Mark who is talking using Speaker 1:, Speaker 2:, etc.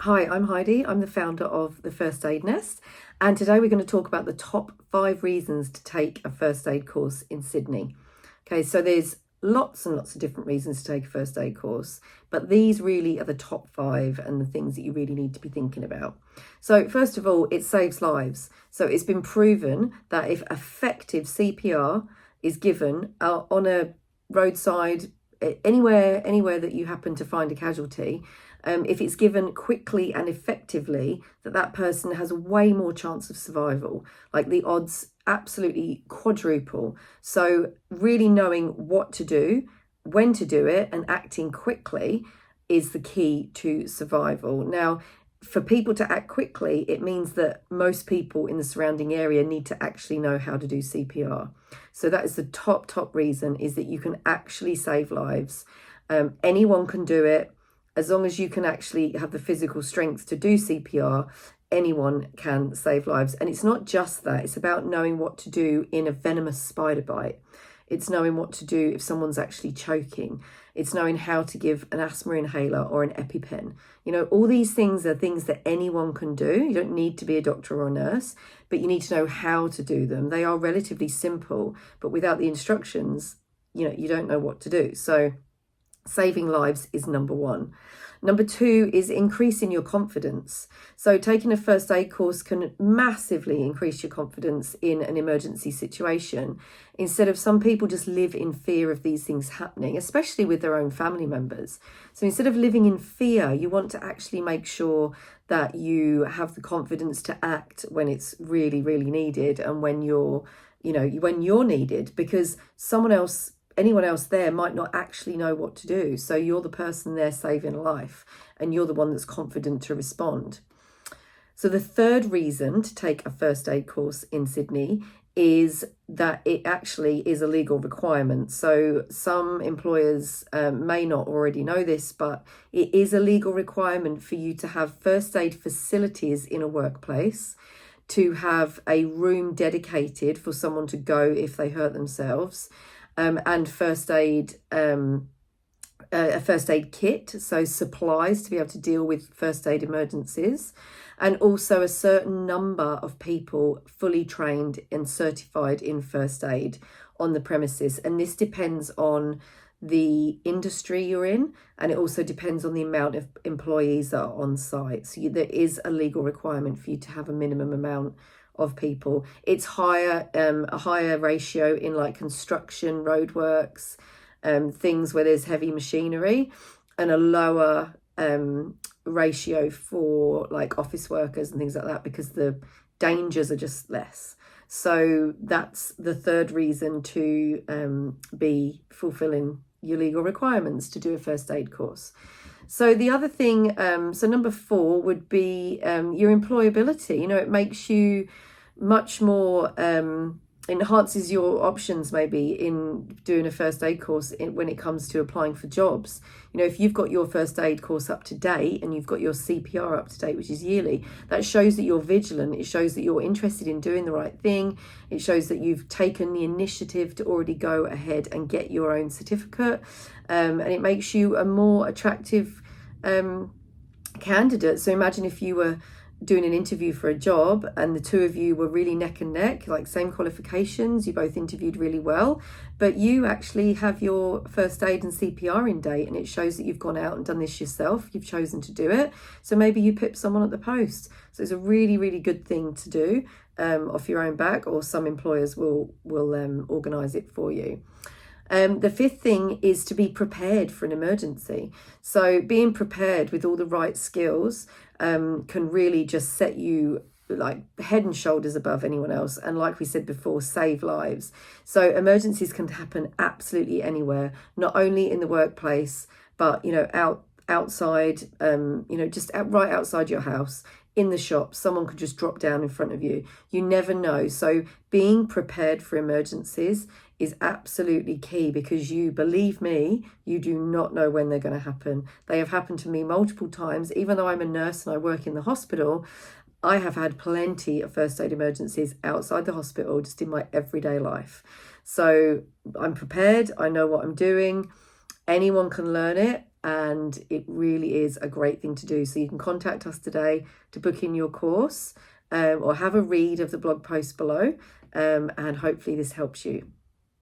Speaker 1: Hi, I'm Heidi. I'm the founder of the First Aid Nest, and today we're going to talk about the top 5 reasons to take a first aid course in Sydney. Okay, so there's lots and lots of different reasons to take a first aid course, but these really are the top 5 and the things that you really need to be thinking about. So first of all, it saves lives. So it's been proven that if effective CPR is given on a roadside, anywhere that you happen to find a casualty, if it's given quickly and effectively, that person has way more chance of survival. Like the odds absolutely quadruple. So really knowing what to do, when to do it, and acting quickly is the key to survival. Now, for people to act quickly, it means that most people in the surrounding area need to actually know how to do CPR. So that is the top reason, is that you can actually save lives. Anyone can do it. As long as you can actually have the physical strength to do CPR, anyone can save lives. And it's not just that, it's about knowing what to do in a venomous spider bite. It's knowing what to do if someone's actually choking. It's knowing how to give an asthma inhaler or an EpiPen. You know, all these things are things that anyone can do. You don't need to be a doctor or a nurse, but you need to know how to do them. They are relatively simple, but without the instructions, you don't know what to do. So saving lives is number 1. Number 2 is increasing your confidence. So taking a first aid course can massively increase your confidence in an emergency situation. Instead of, some people just live in fear of these things happening, especially with their own family members. So instead of living in fear, you want to actually make sure that you have the confidence to act when it's really, really needed, and when you're needed, because anyone else there might not actually know what to do. So you're the person there saving a life, and you're the one that's confident to respond. So the third reason to take a first aid course in Sydney is that it actually is a legal requirement. So some employers may not already know this, but it is a legal requirement for you to have first aid facilities in a workplace, to have a room dedicated for someone to go if they hurt themselves, and a first aid kit, so supplies to be able to deal with first aid emergencies, and also a certain number of people fully trained and certified in first aid on the premises. And this depends on the industry you're in, and it also depends on the amount of employees that are on site. So there is a legal requirement for you to have a minimum amount of people. It's a higher ratio in like construction, roadworks, things where there's heavy machinery, and a lower ratio for like office workers and things like that, because the dangers are just less. So that's the third reason to be fulfilling your legal requirements to do a first aid course. So the other thing, so number 4 would be your employability. It makes you much more, enhances your options maybe in doing a first aid course when it comes to applying for jobs. If you've got your first aid course up to date and you've got your CPR up to date, which is yearly, that shows that you're vigilant. It shows that you're interested in doing the right thing. It shows that you've taken the initiative to already go ahead and get your own certificate, and it makes you a more attractive candidate. So imagine if you were doing an interview for a job and the two of you were really neck and neck, like same qualifications, you both interviewed really well, but you actually have your first aid and CPR in date, and it shows that you've gone out and done this yourself. You've chosen to do it. So maybe you pip someone at the post. So it's a really, really good thing to do off your own back, or some employers will organise it for you. The 5th thing is to be prepared for an emergency. So being prepared with all the right skills can really just set you like head and shoulders above anyone else, and like we said before, save lives. So emergencies can happen absolutely anywhere, not only in the workplace, but outside, just right outside your house, in the shop. Someone could just drop down in front of you. You never know. So being prepared for emergencies is absolutely key, because believe me, you do not know when they're going to happen. They have happened to me multiple times. Even though I'm a nurse and I work in the hospital, I have had plenty of first aid emergencies outside the hospital, just in my everyday life. So I'm prepared. I know what I'm doing. Anyone can learn it. and it really is a great thing to do. So you can contact us today to book in your course, or have a read of the blog post below, and hopefully this helps you.